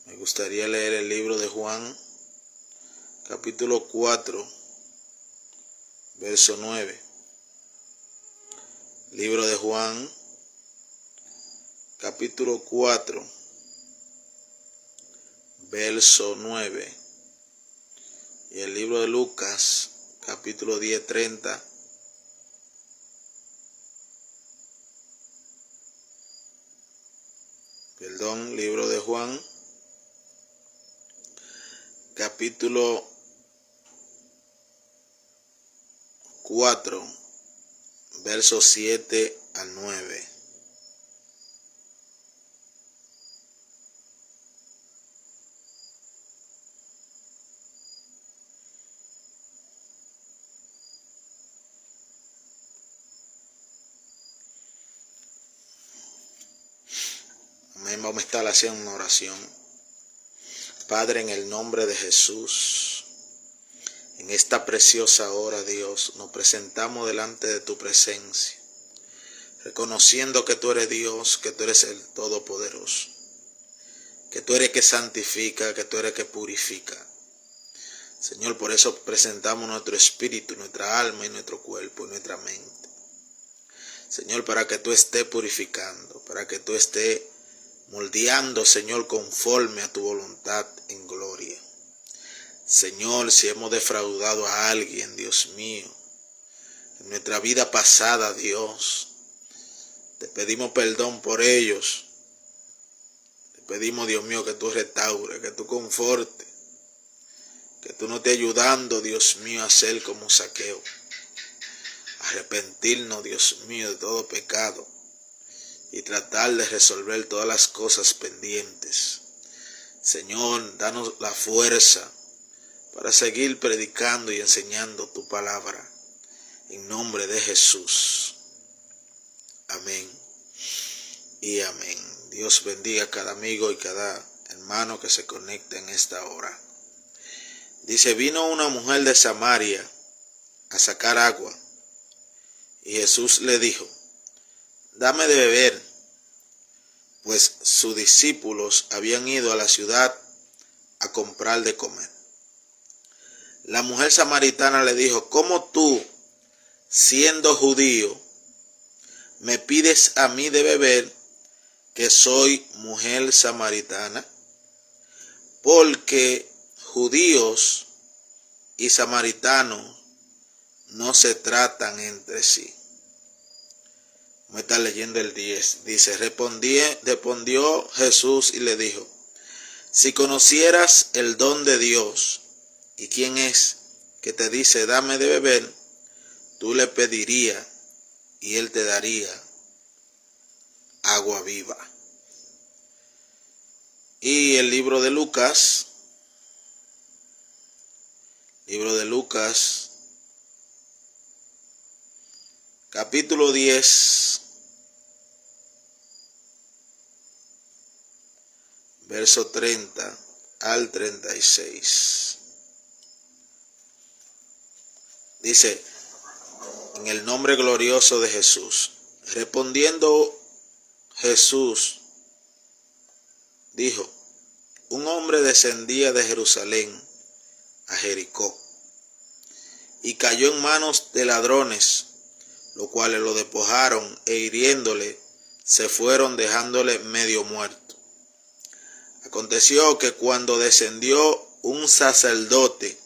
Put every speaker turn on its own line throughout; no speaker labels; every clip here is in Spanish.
Me gustaría leer el libro de Juan, capítulo 4, verso 9. Libro de Juan, capítulo 4, verso 9. Y el libro de Lucas, capítulo 10, 30. Libro de Juan, capítulo 4, versos 7 al 9. Amén. Vamos a estar haciendo una oración. Padre, en el nombre de Jesús, en esta preciosa hora, Dios, nos presentamos delante de tu presencia, reconociendo que tú eres Dios, que tú eres el Todopoderoso, que tú eres que santifica, que tú eres que purifica. Señor, por eso presentamos nuestro espíritu, nuestra alma y nuestro cuerpo y nuestra mente. Señor, para que tú estés purificando, para que tú estés moldeando, Señor, conforme a tu voluntad en gloria. Señor, si hemos defraudado a alguien, Dios mío, en nuestra vida pasada, Dios, te pedimos perdón por ellos. Te pedimos, Dios mío, que tú restaures, que tú confortes, que tú nos estés ayudando, Dios mío, a ser como Zaqueo. Arrepentirnos, Dios mío, de todo pecado y tratar de resolver todas las cosas pendientes. Señor, danos la fuerza para seguir predicando y enseñando tu palabra. En nombre de Jesús. Amén y amén. Dios bendiga a cada amigo y cada hermano que se conecta en esta hora. Dice, vino una mujer de Samaria a sacar agua. Y Jesús le dijo, dame de beber, pues sus discípulos habían ido a la ciudad a comprar de comer. La mujer samaritana le dijo, ¿cómo tú, siendo judío, me pides a mí de beber, que soy mujer samaritana? Porque judíos y samaritanos no se tratan entre sí. Me está leyendo el 10. Dice, respondió Jesús y le dijo, si conocieras el don de Dios y quién es que te dice, dame de beber, tú le pedirías y él te daría agua viva. Y el libro de Lucas, capítulo 10, verso 30 al 36. Dice, en el nombre glorioso de Jesús. Respondiendo Jesús, dijo, un hombre descendía de Jerusalén a Jericó y cayó en manos de ladrones, los cuales lo despojaron e hiriéndole se fueron dejándole medio muerto. Aconteció que cuando descendió un sacerdote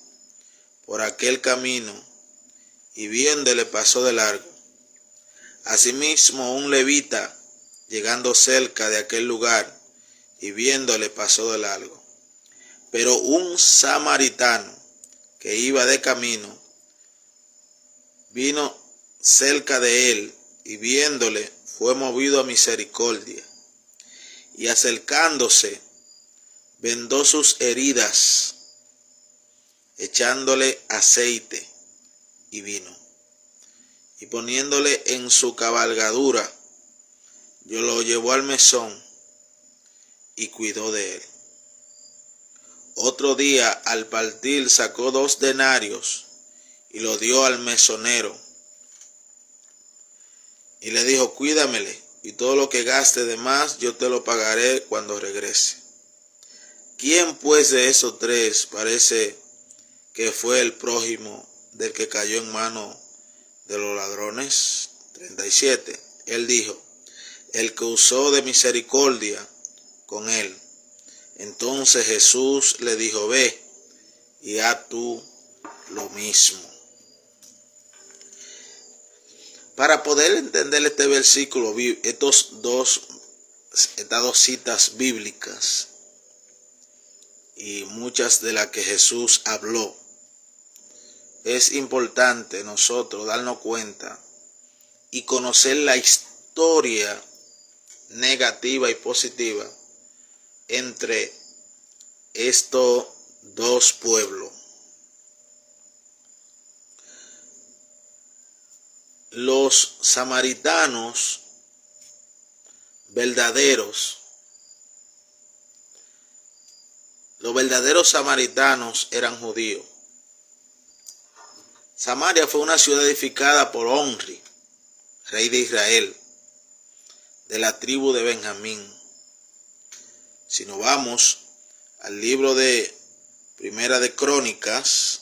por aquel camino y viéndole pasó de largo. Asimismo un levita llegando cerca de aquel lugar y viéndole pasó de largo. Pero un samaritano que iba de camino vino cerca de él y viéndole fue movido a misericordia y acercándose vendó sus heridas echándole aceite y vino y poniéndole en su cabalgadura lo llevó al mesón y cuidó de él. Otro día al partir sacó 2 denarios y lo dio al mesonero y le dijo, cuídamele y todo lo que gaste de más yo te lo pagaré cuando regrese. ¿Quién pues de esos tres parece que fue el prójimo del que cayó en mano de los ladrones? 37. Él dijo: el que usó de misericordia con él. Entonces Jesús le dijo: ve y haz tú lo mismo. Para poder entender este versículo, estas dos citas bíblicas y muchas de las que Jesús habló, es importante nosotros darnos cuenta y conocer la historia negativa y positiva entre estos dos pueblos. Los samaritanos verdaderos, los verdaderos samaritanos eran judíos. Samaria fue una ciudad edificada por Omri, rey de Israel, de la tribu de Benjamín. Si nos vamos al libro de Primera de Crónicas,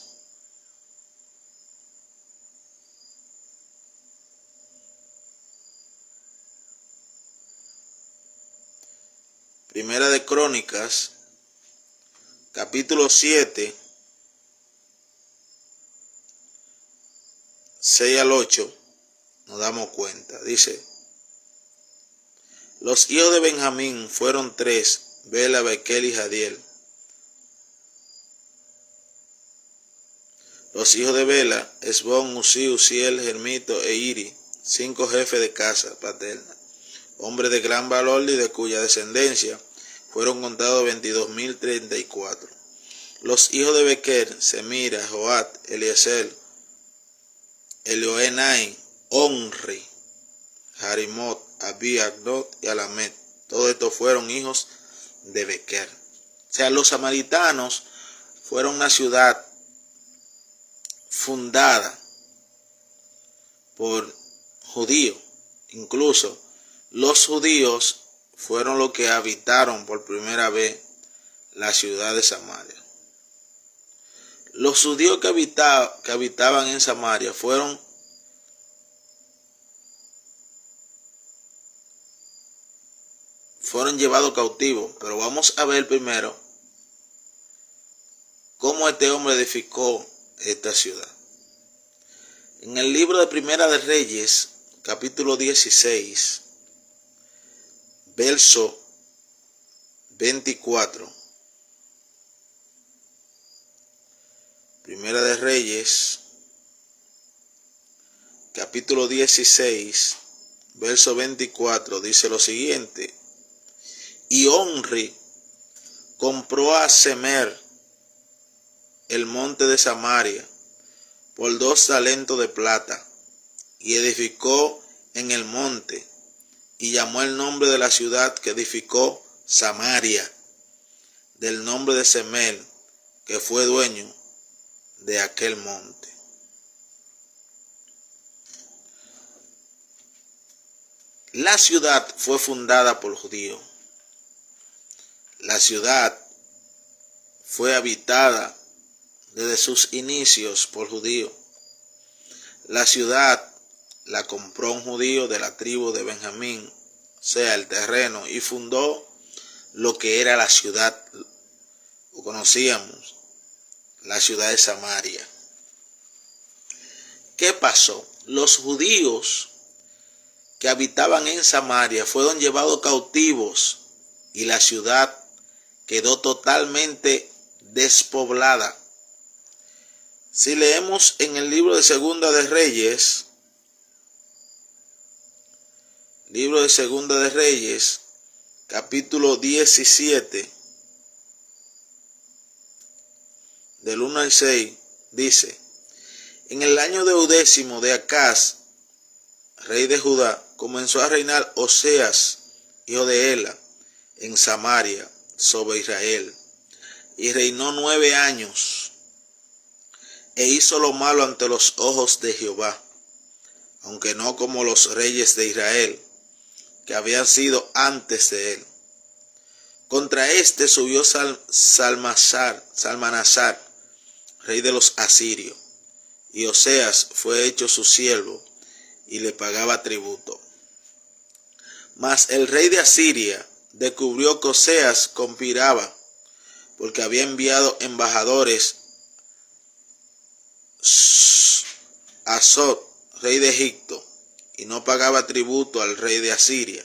capítulo 7, 6 al 8, nos damos cuenta. Dice: los hijos de Benjamín fueron 3, Bela, Bequel y Jadiel. Los hijos de Bela, Esbón, Usí, Uziel, Germito e Iri, 5 jefes de casa paterna, hombres de gran valor y de cuya descendencia fueron contados 22.034. Los hijos de Bequer, Semira, Joat, Eliezer, Elioenai, Onri, Harimot, Abi, Agdot y Alamet. Todos estos fueron hijos de Bequer. O sea, los samaritanos fueron una ciudad fundada por judíos. Incluso los judíos fueron los que habitaron por primera vez la ciudad de Samaria. Los judíos que habitaban en Samaria fueron llevados cautivos. Pero vamos a ver primero cómo este hombre edificó esta ciudad. En el libro de Primera de Reyes, capítulo 16, verso 24. Primera de Reyes, capítulo 16, verso 24, dice lo siguiente: y Omri compró a Semer el monte de Samaria por 2 talentos de plata, y edificó en el monte, y llamó el nombre de la ciudad que edificó Samaria, del nombre de Semer, que fue dueño de aquel monte. La ciudad fue fundada por judíos. La ciudad fue habitada desde sus inicios por judíos. La ciudad la compró un judío de la tribu de Benjamín, o sea, el terreno, y fundó lo que era la ciudad, o conocíamos, la ciudad de Samaria. ¿Qué pasó? Los judíos que habitaban en Samaria fueron llevados cautivos y la ciudad quedó totalmente despoblada. Si leemos en el libro de Segunda de Reyes, capítulo 17, del 1 al 6, dice: en el año de 10º de Acaz, rey de Judá, comenzó a reinar Oseas, hijo de Ela, en Samaria, sobre Israel, y reinó 9 años, e hizo lo malo ante los ojos de Jehová, aunque no como los reyes de Israel, que habían sido antes de él. Contra este subió Salmanasar, rey de los asirios, y Oseas fue hecho su siervo y le pagaba tributo. Mas el rey de Asiria descubrió que Oseas conspiraba, porque había enviado embajadores a Sot, rey de Egipto, y no pagaba tributo al rey de Asiria,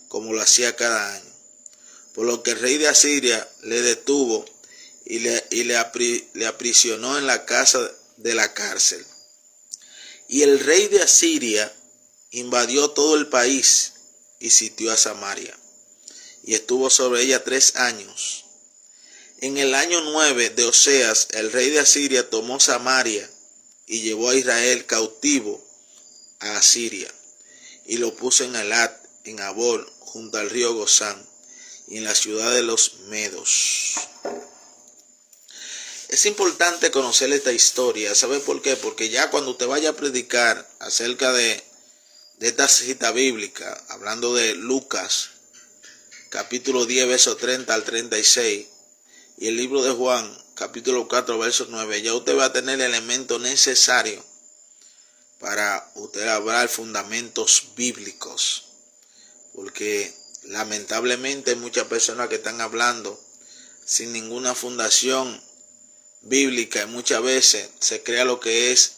como lo hacía cada año. Por lo que el rey de Asiria le detuvo y le aprisionó en la casa de la cárcel. Y el rey de Asiria invadió todo el país y sitió a Samaria, y estuvo sobre ella 3 años. En el año 9 de Oseas, el rey de Asiria tomó Samaria y llevó a Israel cautivo a Asiria, y lo puso en Elat, en Abor, junto al río Gozán, y en la ciudad de los Medos. Es importante conocer esta historia. ¿Sabe por qué? Porque ya cuando usted vaya a predicar acerca de esta cita bíblica, hablando de Lucas, capítulo 10, versos 30 al 36, y el libro de Juan, capítulo 4, versos 9, ya usted va a tener el elemento necesario para usted hablar fundamentos bíblicos. Porque lamentablemente hay muchas personas que están hablando sin ninguna fundación bíblica, y muchas veces se crea lo que es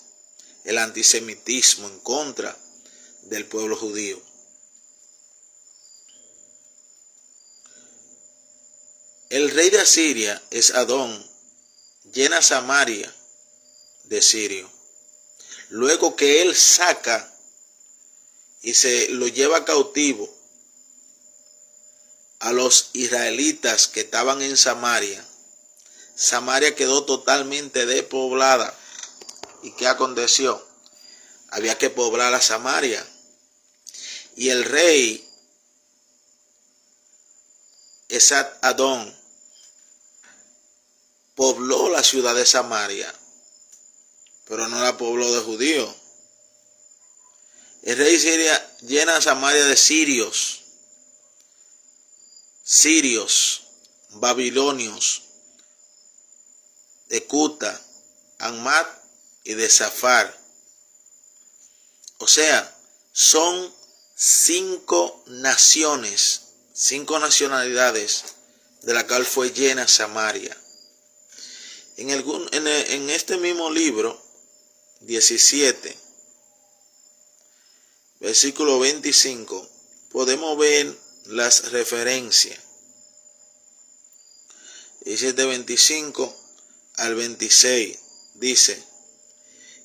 el antisemitismo en contra del pueblo judío. El rey de Asiria es Adón, llena Samaria de sirio. Luego que él saca y se lo lleva cautivo a los israelitas que estaban en Samaria, Samaria quedó totalmente despoblada. ¿Y qué aconteció? Había que poblar a Samaria. Y el rey Esad-Adón pobló la ciudad de Samaria, pero no la pobló de judíos. El rey de Siria llena Samaria de sirios, babilonios, de Cuta, Anmat y de Safar. O sea, son 5 naciones, 5 nacionalidades de la cual fue llena Samaria. En este mismo libro 17, versículo 25, podemos ver las referencias. 17:25 al 26 dice: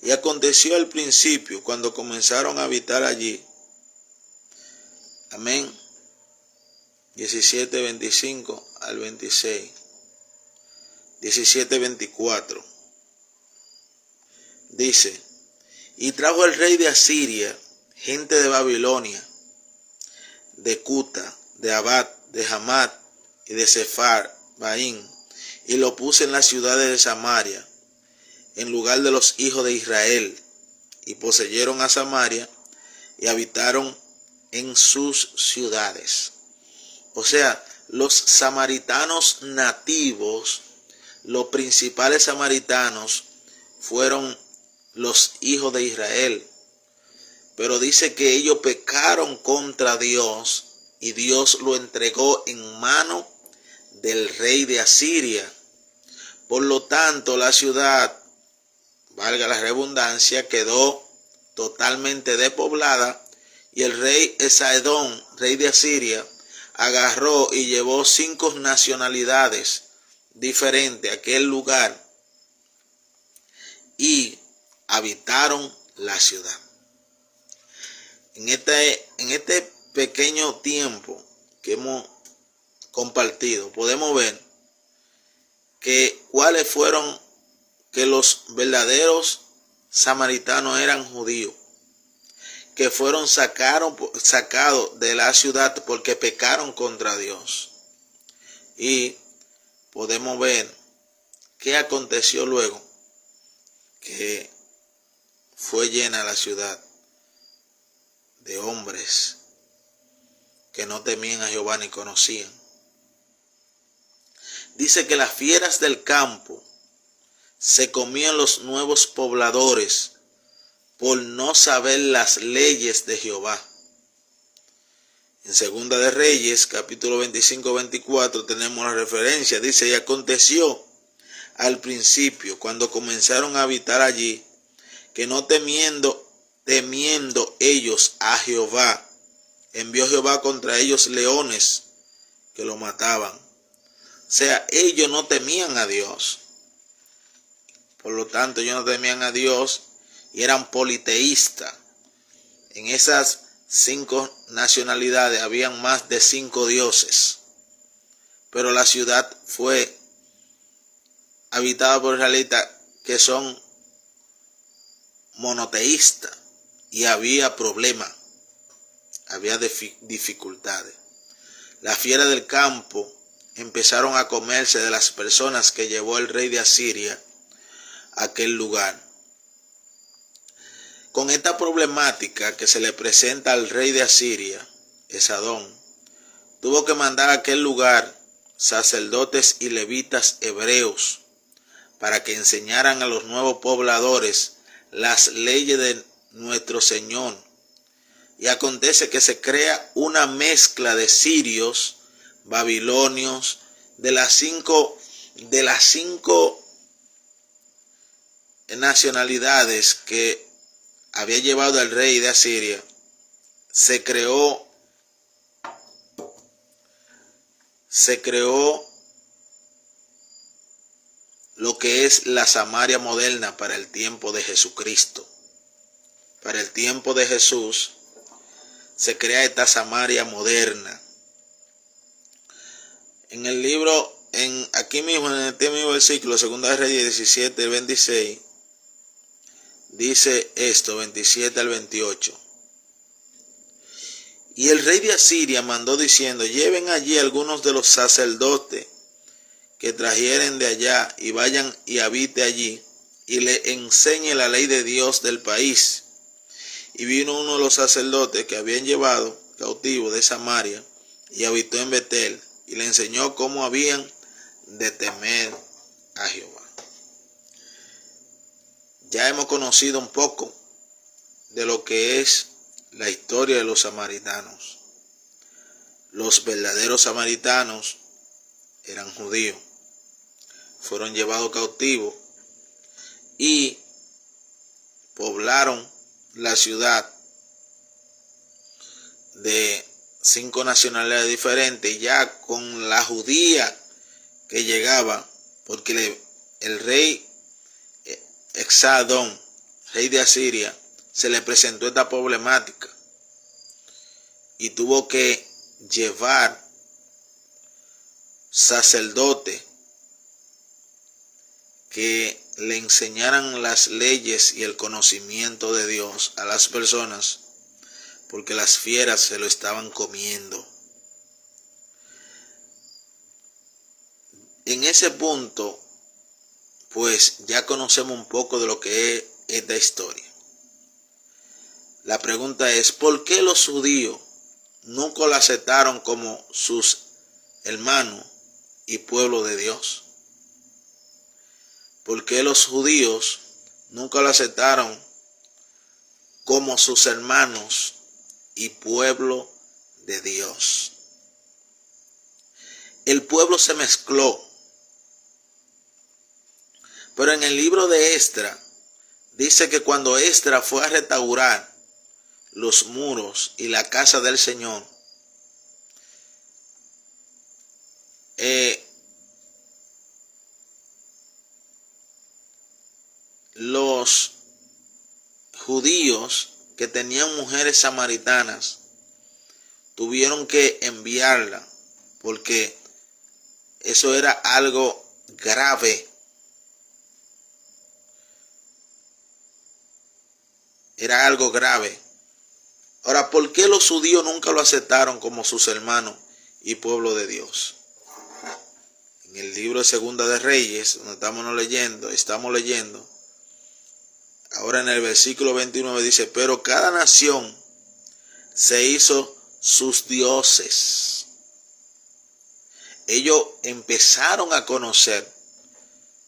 y aconteció al principio, cuando comenzaron a habitar allí. Amén. 17:25 al 26. 17:24 dice: y trajo el rey de Asiria gente de Babilonia, de Cuta, de Abad, de Hamat y de Sepharvaim, y lo puso en las ciudades de Samaria, en lugar de los hijos de Israel, y poseyeron a Samaria y habitaron en sus ciudades. O sea, los samaritanos nativos, los principales samaritanos, fueron los hijos de Israel. Pero dice que ellos pecaron contra Dios y Dios lo entregó en mano del rey de Asiria. Por lo tanto, la ciudad, valga la redundancia, quedó totalmente despoblada, y el rey Esad-Adón, rey de Asiria, agarró y llevó 5 nacionalidades diferentes a aquel lugar y habitaron la ciudad. En este pequeño tiempo que hemos compartido, podemos ver que cuáles fueron, que los verdaderos samaritanos eran judíos, que fueron sacados de la ciudad porque pecaron contra Dios. Y podemos ver qué aconteció luego que fue llena la ciudad de hombres que no temían a Jehová ni conocían. dice que las fieras del campo se comían los nuevos pobladores por no saber las leyes de Jehová. En Segunda de Reyes, capítulo 25-24, tenemos la referencia. Dice, y aconteció al principio, cuando comenzaron a habitar allí, que no temiendo ellos a Jehová, envió Jehová contra ellos leones que lo mataban. O sea, ellos no temían a Dios. Por lo tanto, ellos no temían a Dios y eran politeístas. En esas 5 nacionalidades habían más de 5 dioses. Pero la ciudad fue habitada por israelitas que son monoteístas y había problemas, había dificultades. Las fieras del campo empezaron a comerse de las personas que llevó el rey de Asiria a aquel lugar. Con esta problemática que se le presenta al rey de Asiria, Esadón, tuvo que mandar a aquel lugar sacerdotes y levitas hebreos para que enseñaran a los nuevos pobladores las leyes de nuestro Señor. Y acontece que se crea una mezcla de sirios, babilonios, de las cinco nacionalidades que había llevado el rey de Asiria. Se creó lo que es la Samaria moderna para el tiempo de Jesucristo. Para el tiempo de Jesús se crea esta Samaria moderna. En el libro, aquí mismo, en este mismo versículo, 2 de Reyes 17, 26, dice esto, 27 al 28. Y el rey de Asiria mandó diciendo, lleven allí algunos de los sacerdotes que trajeren de allá y vayan y habite allí y le enseñe la ley de Dios del país. Y vino uno de los sacerdotes que habían llevado cautivo de Samaria y habitó en Betel y le enseñó cómo habían de temer a Jehová. Ya hemos conocido un poco de lo que es la historia de los samaritanos. Los verdaderos samaritanos eran judíos. Fueron llevados cautivos y poblaron la ciudad de 5 nacionalidades diferentes, ya con la judía que llegaba, porque el rey Esadón, rey de Asiria, se le presentó esta problemática y tuvo que llevar sacerdotes que le enseñaran las leyes y el conocimiento de Dios a las personas, porque las fieras se lo estaban comiendo. En ese punto, pues ya conocemos un poco de lo que es esta historia. La pregunta es, ¿por qué los judíos nunca la aceptaron como sus hermanos y pueblo de Dios? ¿Por qué los judíos nunca lo aceptaron como sus hermanos y pueblo de Dios? El pueblo se mezcló. Pero en el libro de Esdras dice que cuando Esdras fue a restaurar los muros y la casa del Señor, los judíos que tenían mujeres samaritanas tuvieron que enviarla porque eso era algo grave. Era algo grave. Ahora, ¿por qué los judíos nunca lo aceptaron como sus hermanos y pueblo de Dios? En el libro de Segunda de Reyes, donde estamos leyendo, ahora en el versículo 29 dice, pero cada nación se hizo sus dioses ellos empezaron a conocer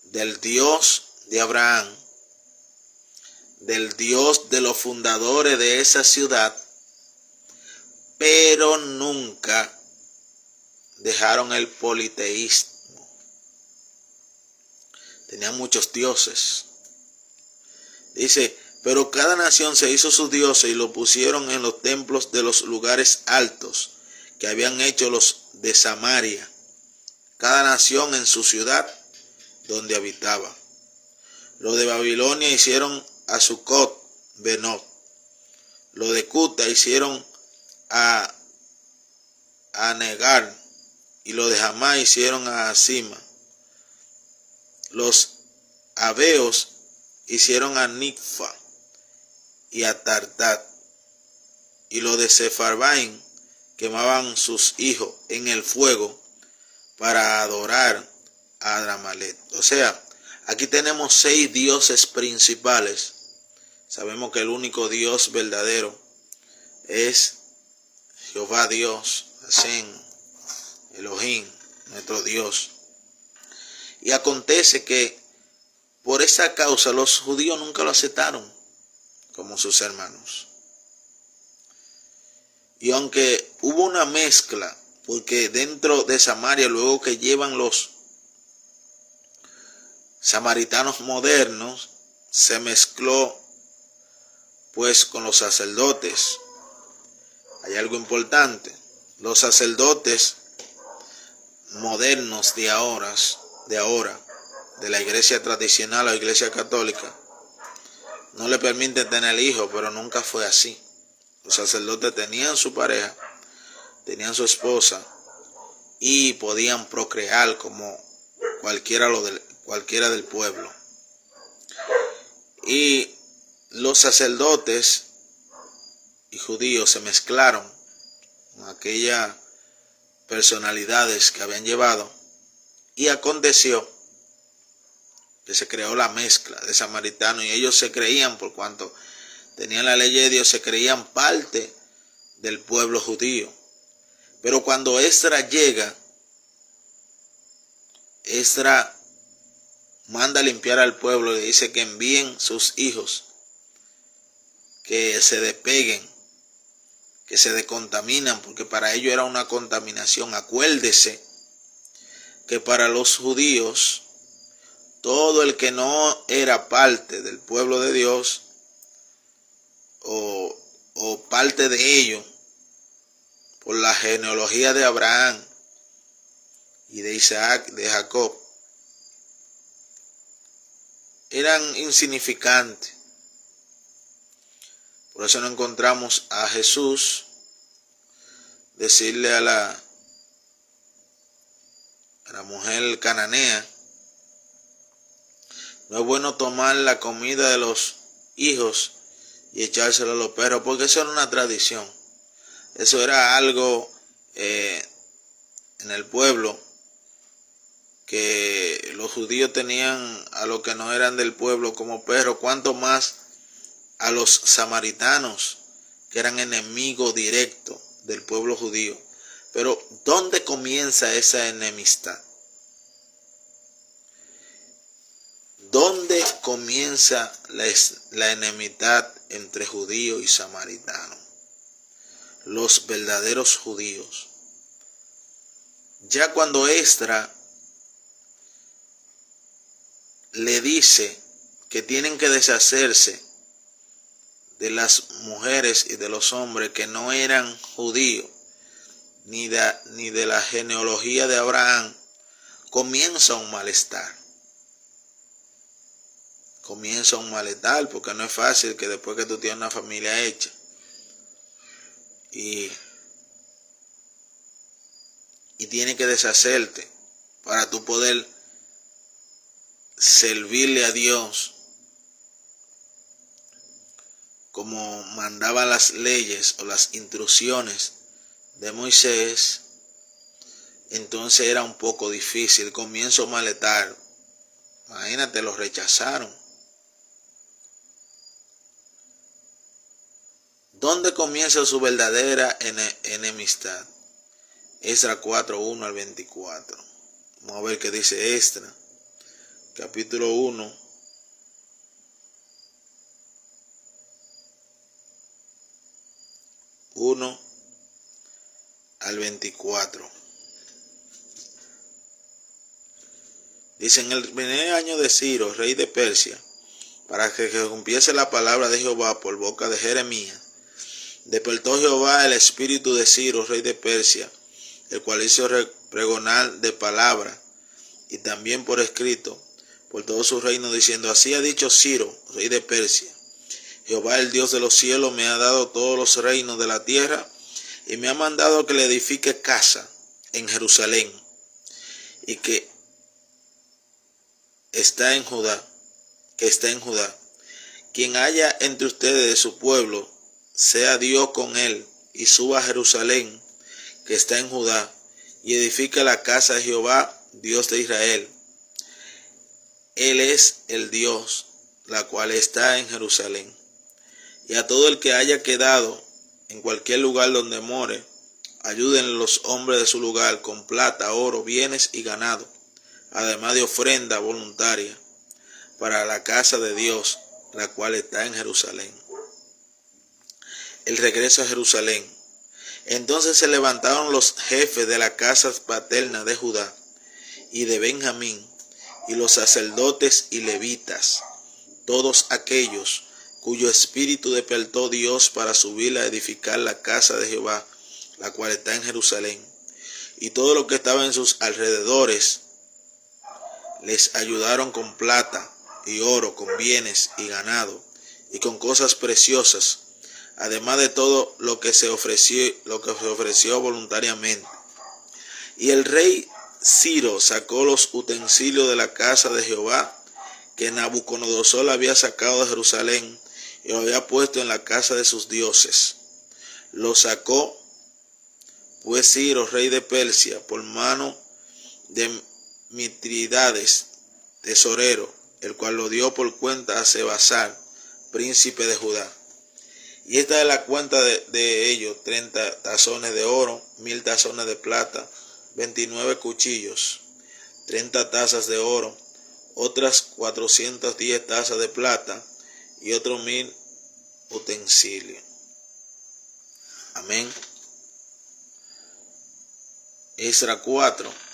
del Dios de Abraham, del Dios de los fundadores de esa ciudad, pero nunca dejaron el politeísmo. Tenían muchos dioses. Dice, pero cada nación se hizo sus dioses y lo pusieron en los templos de los lugares altos que habían hecho los de Samaria, cada nación en su ciudad donde habitaba. Los de Babilonia hicieron a Sucot Benot. Los de Cuta hicieron a Negar, y los de Hamá hicieron a Asima. Los Abeos hicieron a Nicfa y a Tartat, y los de Sefarvaim quemaban sus hijos en el fuego para adorar a Adramelech. O sea, aquí tenemos 6 dioses principales. Sabemos que el único Dios verdadero es Jehová Dios, Hashem, Elohim, nuestro Dios. Y acontece que por esa causa los judíos nunca lo aceptaron como sus hermanos. Y aunque hubo una mezcla, porque dentro de Samaria, luego que llevan los samaritanos modernos, se mezcló pues con los sacerdotes. Hay algo importante: los sacerdotes modernos de ahora, de la iglesia tradicional o iglesia católica, no le permiten tener hijos, pero nunca fue así. Los sacerdotes tenían su pareja, tenían su esposa y podían procrear como cualquiera del pueblo. Y los sacerdotes y judíos se mezclaron con aquellas personalidades que habían llevado, y aconteció que se creó la mezcla de samaritanos, y ellos se creían, por cuanto tenían la ley de Dios, se creían parte del pueblo judío. Pero cuando Esdras llega, Esdras manda a limpiar al pueblo y le dice que envíen sus hijos, que se despeguen, que se decontaminan, porque para ellos era una contaminación. Acuérdese que para los judíos, todo el que no era parte del pueblo de Dios o parte de ellos por la genealogía de Abraham y de Isaac, de Jacob, eran insignificantes. Por eso no encontramos a Jesús decirle a la mujer cananea: no es bueno tomar la comida de los hijos y echárselo a los perros, porque eso era una tradición. Eso era algo en el pueblo, que los judíos tenían a los que no eran del pueblo como perros, cuanto más a los samaritanos, que eran enemigos directos del pueblo judío. Pero ¿dónde comienza esa enemistad? ¿Dónde comienza la enemistad entre judío y samaritano? Los verdaderos judíos. Ya cuando Esdras le dice que tienen que deshacerse de las mujeres y de los hombres que no eran judíos, ni de la genealogía de Abraham, comienza un malestar. Comienza un malestar, porque no es fácil que después que tú tienes una familia hecha y tienes que deshacerte para tú poder servirle a Dios como mandaban las leyes o las instrucciones de Moisés, entonces era un poco difícil. Comienza un malestar. Imagínate, los rechazaron. ¿Dónde comienza su verdadera enemistad? Esdras 4, 1 al 24. Vamos a ver qué dice Esdras, capítulo 1. Al 24. Dice: en el primer año de Ciro, rey de Persia, para que cumpliese la palabra de Jehová por boca de Jeremías, despertó Jehová el espíritu de Ciro, rey de Persia, el cual hizo pregonar de palabra y también por escrito por todo su reino, diciendo: así ha dicho Ciro, rey de Persia: Jehová, el Dios de los cielos, me ha dado todos los reinos de la tierra y me ha mandado que le edifique casa en Jerusalén, y que está en Judá. Quien haya entre ustedes de su pueblo, sea Dios con él, y suba a Jerusalén, que está en Judá, y edifique la casa de Jehová, Dios de Israel. Él es el Dios, la cual está en Jerusalén. Y a todo el que haya quedado en cualquier lugar donde more, ayuden los hombres de su lugar con plata, oro, bienes y ganado, además de ofrenda voluntaria para la casa de Dios, la cual está en Jerusalén. El regreso a Jerusalén. Entonces se levantaron los jefes de las casas paternas de Judá y de Benjamín, y los sacerdotes y levitas, todos aquellos cuyo espíritu despertó Dios para subir a edificar la casa de Jehová, la cual está en Jerusalén. Y todo lo que estaba en sus alrededores les ayudaron con plata y oro, con bienes y ganado, y con cosas preciosas, además de todo lo que se ofreció voluntariamente. Y el rey Ciro sacó los utensilios de la casa de Jehová, que Nabucodonosor había sacado de Jerusalén, y lo había puesto en la casa de sus dioses. Lo sacó pues Ciro, rey de Persia, por mano de Mitrídates, tesorero, el cual lo dio por cuenta a Sebasar, príncipe de Judá. Y esta es la cuenta de ellos: 30 tazones de oro, 1000 tazones de plata, 29 cuchillos, 30 tazas de oro, otras 410 tazas de plata y otros 1000 utensilios. Amén. Esdras 4.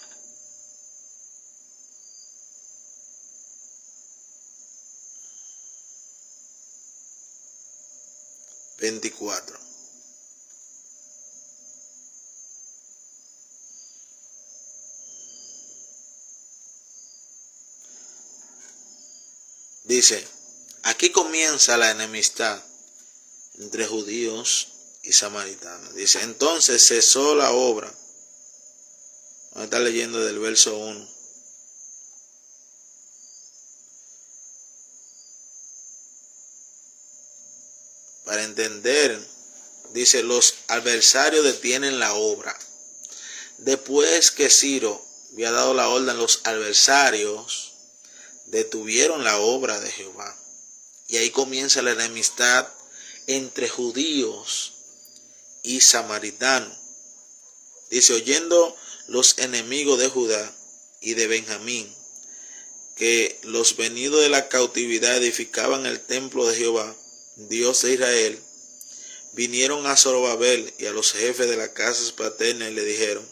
Dice: aquí comienza la enemistad entre judíos y samaritanos. Dice: entonces cesó la obra. Vamos a estar leyendo del verso 1. Para entender, dice: los adversarios detienen la obra. Después que Ciro había dado la orden, los adversarios detuvieron la obra de Jehová. Y ahí comienza la enemistad entre judíos y samaritanos. Dice: oyendo los enemigos de Judá y de Benjamín que los venidos de la cautividad edificaban el templo de Jehová, Dios de Israel, vinieron a Zorobabel y a los jefes de las casas paternas y le dijeron: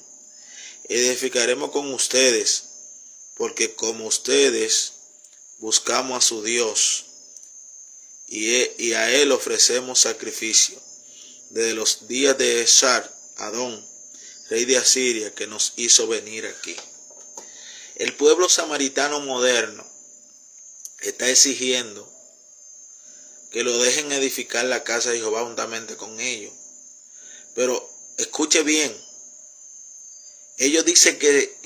edificaremos con ustedes, porque como ustedes buscamos a su Dios, y a él ofrecemos sacrificio desde los días de Esar-Adón, rey de Asiria, que nos hizo venir aquí. El pueblo samaritano moderno está exigiendo que lo dejen edificar la casa de Jehová juntamente con ellos. Pero escuche bien, ellos dicen que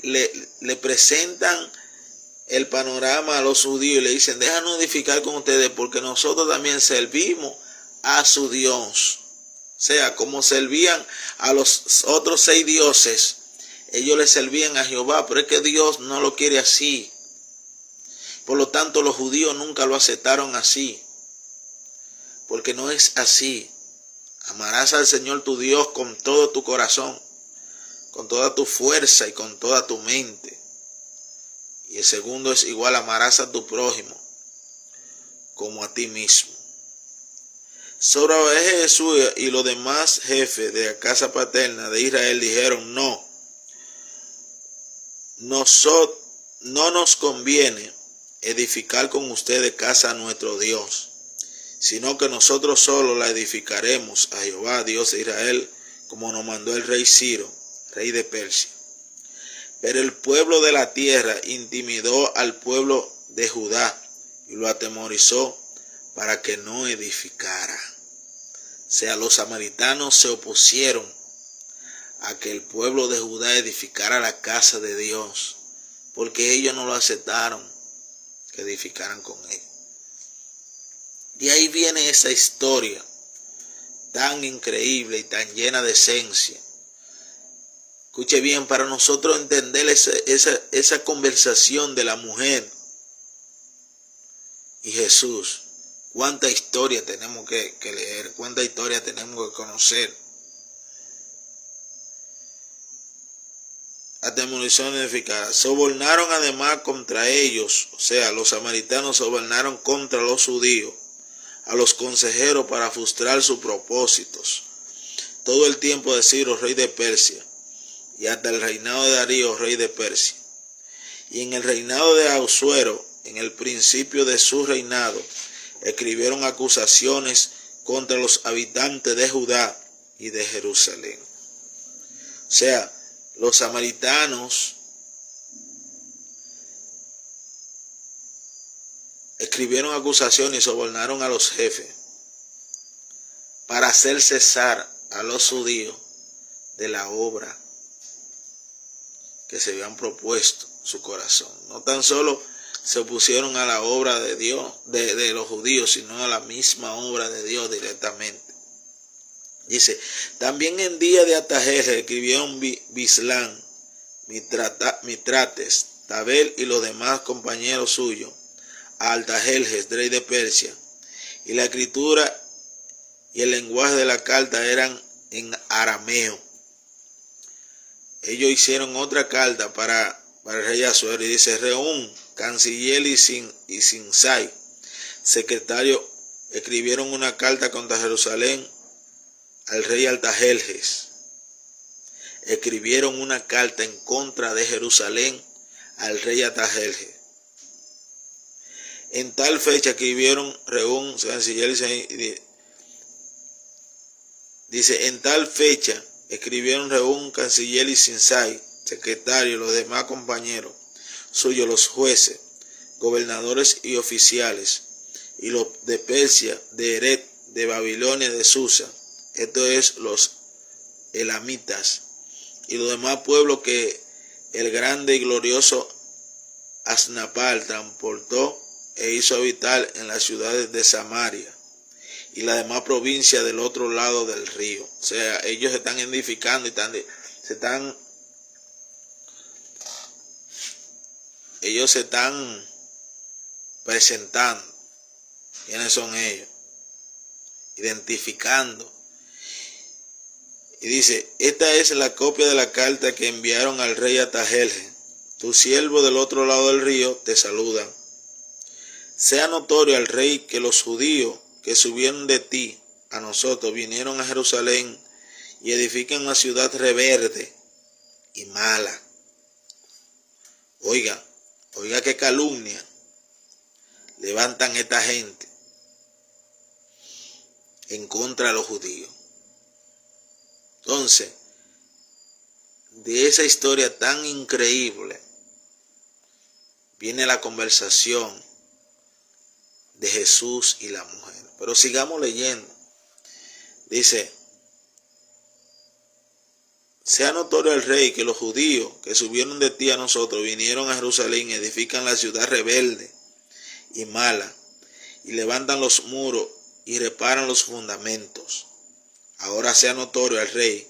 le presentan el panorama a los judíos y le dicen: déjanos edificar con ustedes porque nosotros también servimos a su Dios. O sea, como servían a los otros 6 dioses, ellos le servían a Jehová, pero es que Dios no lo quiere así. Por lo tanto, los judíos nunca lo aceptaron así, porque no es así. Amarás al Señor tu Dios con todo tu corazón, con toda tu fuerza y con toda tu mente. Y el segundo es igual, amarás a tu prójimo como a ti mismo. Sobre Jesús y los demás jefes de la casa paterna de Israel dijeron, no nos conviene edificar con ustedes casa a nuestro Dios, sino que nosotros solo la edificaremos a Jehová, Dios de Israel, como nos mandó el rey Ciro, rey de Persia. Pero el pueblo de la tierra intimidó al pueblo de Judá y lo atemorizó para que no edificara. O sea, los samaritanos se opusieron a que el pueblo de Judá edificara la casa de Dios, porque ellos no lo aceptaron que edificaran con él. De ahí viene esa historia tan increíble y tan llena de esencia. Escuche bien, para nosotros entender esa conversación de la mujer y Jesús, cuánta historia tenemos que leer, cuánta historia tenemos que conocer. Atemorizaron y edificaron. Sobornaron además contra ellos, o sea, los samaritanos sobornaron contra los judíos, a los consejeros para frustrar sus propósitos. Todo el tiempo de Ciro, rey de Persia, y hasta el reinado de Darío, rey de Persia. Y en el reinado de Asuero, en el principio de su reinado, escribieron acusaciones contra los habitantes de Judá y de Jerusalén. O sea, los samaritanos escribieron acusaciones y sobornaron a los jefes para hacer cesar a los judíos de la obra que se habían propuesto en su corazón. No tan solo se opusieron a la obra de Dios, de los judíos, sino a la misma obra de Dios directamente. Dice, también en día de Atajerjes escribieron Bislán, Mitrates, Tabel y los demás compañeros suyos a Artajerjes, rey de Persia, y la escritura y el lenguaje de la carta eran en arameo. Ellos hicieron otra carta para el rey Asuero y dice, Reún, canciller y Sinsai, secretario, escribieron una carta contra Jerusalén al rey Artajerjes. Escribieron una carta en contra de Jerusalén al rey Artajerjes. En tal fecha escribieron Reún, canciller y dice, en tal fecha escribieron Reún, canciller y Sinsai, secretario, los demás compañeros suyos, los jueces, gobernadores y oficiales, y los de Persia, de Eret, de Babilonia, de Susa, esto es los elamitas, y los demás pueblos que el grande y glorioso Asnapal transportó e hizo habitar en las ciudades de Samaria y la demás provincia del otro lado del río. O sea, ellos se están edificando y ellos se están presentando. ¿Quiénes son ellos? Identificando. Y dice, esta es la copia de la carta que enviaron al rey Artajerjes. Tu siervo del otro lado del río te saludan. Sea notorio al rey que los judíos que subieron de ti a nosotros vinieron a Jerusalén y edifican una ciudad reverde y mala. Oiga qué calumnia levantan esta gente en contra de los judíos. Entonces, de esa historia tan increíble viene la conversación de Jesús y la mujer. Pero sigamos leyendo. Dice, sea notorio al rey que los judíos que subieron de ti a nosotros vinieron a Jerusalén y edifican la ciudad rebelde y mala, y levantan los muros y reparan los fundamentos. Ahora sea notorio al rey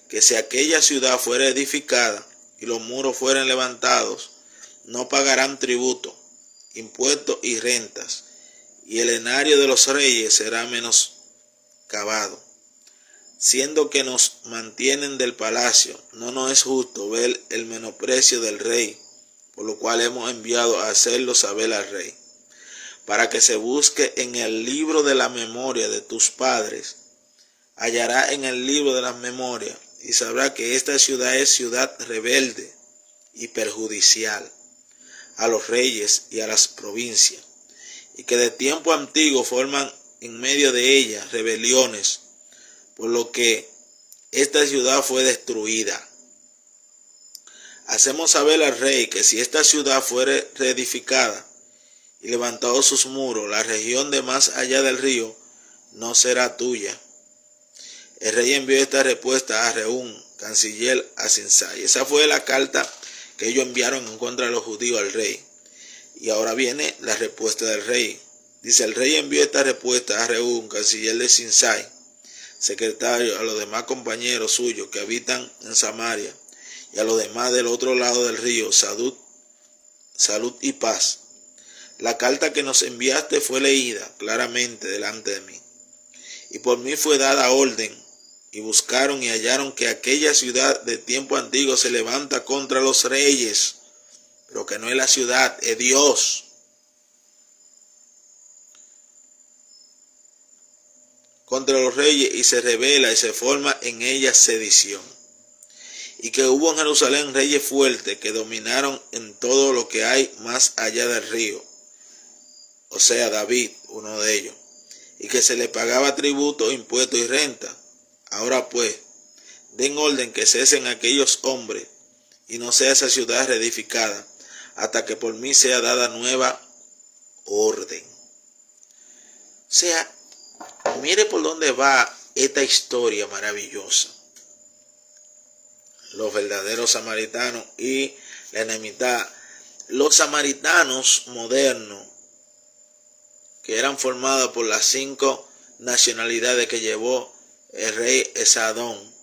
que si aquella ciudad fuera edificada y los muros fueran levantados, no pagarán tributo, impuestos y rentas, y el enario de los reyes será menoscabado. siendo que nos mantienen del palacio, no nos es justo ver el menosprecio del rey, por lo cual hemos enviado a hacerlo saber al rey, para que se busque en el libro de la memoria de tus padres, hallará en el libro de las memorias, y sabrá que esta ciudad es ciudad rebelde y perjudicial a los reyes y a las provincias, y que de tiempo antiguo forman en medio de ella rebeliones, por lo que esta ciudad fue destruida. Hacemos saber al rey que si esta ciudad fuere reedificada y levantados sus muros, la región de más allá del río no será tuya. El rey envió esta respuesta a Reún, canciller a Sinsai. Esa fue la carta que ellos enviaron en contra de los judíos al rey. Y ahora viene la respuesta del rey. Dice, el rey envió esta respuesta a Reún, canciller de Sinsai, secretario, a los demás compañeros suyos que habitan en Samaria, y a los demás del otro lado del río, salud y paz. La carta que nos enviaste fue leída claramente delante de mí, y por mí fue dada orden, y buscaron y hallaron que aquella ciudad de tiempo antiguo se levanta contra los reyes, pero que no es la ciudad, es Dios. Contra los reyes, y se revela y se forma en ella sedición. Y que hubo en Jerusalén reyes fuertes que dominaron en todo lo que hay más allá del río, o sea, David, uno de ellos, y que se le pagaba tributo, impuestos y renta. Ahora pues, den orden que cesen aquellos hombres, y no sea esa ciudad reedificada, hasta que por mí sea dada nueva orden. O sea, mire por dónde va esta historia maravillosa. Los verdaderos samaritanos y la enemistad. Los samaritanos modernos, que eran formados por las 5 nacionalidades que llevó el rey Esadón,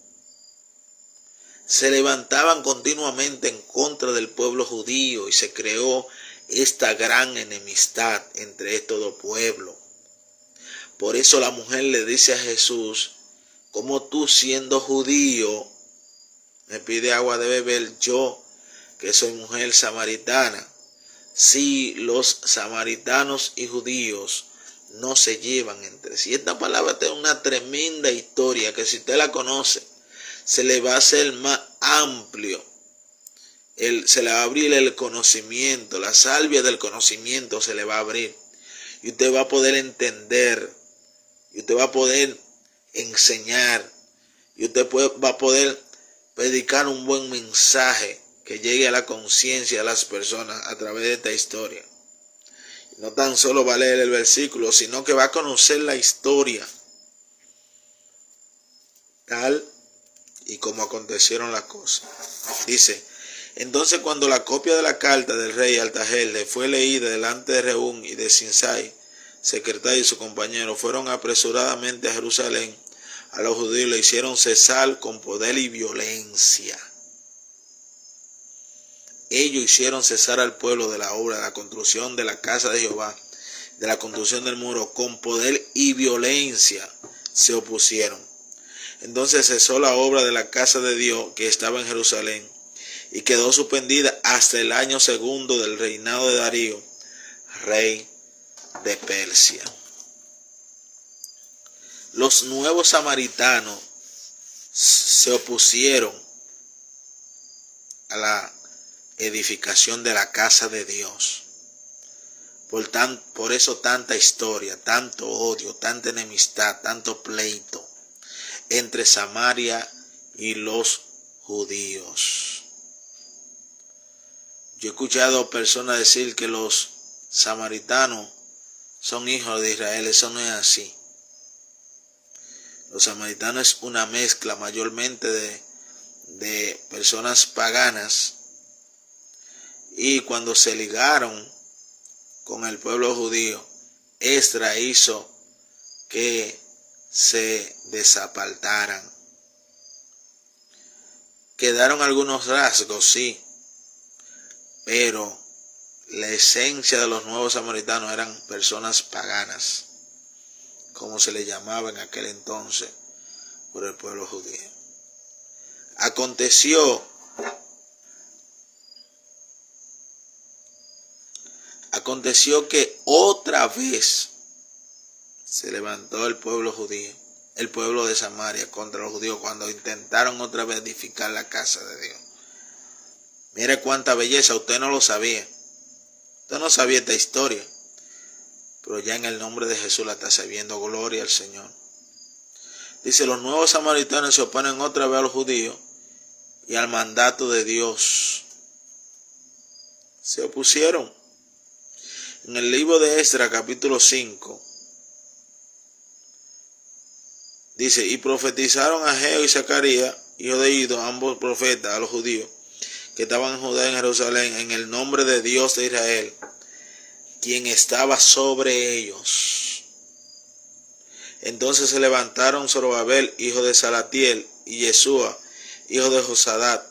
se levantaban continuamente en contra del pueblo judío y se creó esta gran enemistad entre estos dos pueblos. Por eso la mujer le dice a Jesús, ¿cómo tú siendo judío me pide agua de beber, yo que soy mujer samaritana? Si los samaritanos y judíos no se llevan entre sí. Esta palabra tiene una tremenda historia que si usted la conoce, se le va a hacer más amplio. Se le va a abrir el conocimiento, la salvia del conocimiento se le va a abrir. Y usted va a poder entender, y usted va a poder enseñar, y usted va a poder predicar un buen mensaje que llegue a la conciencia de las personas a través de esta historia. No tan solo va a leer el versículo, sino que va a conocer la historia tal y como acontecieron las cosas. Dice, entonces cuando la copia de la carta del rey Artajerjes fue leída delante de Reún y de Sinsai, secretario y su compañero, fueron apresuradamente a Jerusalén. A los judíos le hicieron cesar con poder y violencia. Ellos hicieron cesar al pueblo de la obra de la construcción de la casa de Jehová, de la construcción del muro, con poder y violencia se opusieron. Entonces cesó la obra de la casa de Dios que estaba en Jerusalén y quedó suspendida hasta el año 2 del reinado de Darío, rey de Persia. Los nuevos samaritanos se opusieron a la edificación de la casa de Dios. Por eso tanta historia, tanto odio, tanta enemistad, tanto pleito entre Samaria y los judíos. Yo he escuchado personas decir que los samaritanos son hijos de Israel. Eso no es así. Los samaritanos es una mezcla mayormente de personas paganas, y cuando se ligaron con el pueblo judío, Esdras hizo que se desapartaran. Quedaron algunos rasgos, sí, pero la esencia de los nuevos samaritanos eran personas paganas, como se les llamaba en aquel entonces, por el pueblo judío. Aconteció que otra vez se levantó el pueblo judío, el pueblo de Samaria contra los judíos cuando intentaron otra vez edificar la casa de Dios. Mire cuánta belleza, usted no lo sabía. Usted no sabía esta historia. Pero ya en el nombre de Jesús la está sabiendo. Gloria al Señor. Dice, los nuevos samaritanos se oponen otra vez a los judíos y al mandato de Dios. Se opusieron. En el libro de Esdras, capítulo 5, dice, y profetizaron Ageo y Zacarías, hijo de Ido, ambos profetas, a los judíos que estaban en Judá y en Jerusalén, en el nombre de Dios de Israel, quien estaba sobre ellos. Entonces se levantaron Zorobabel, hijo de Salatiel, y Yeshua, hijo de Josadat,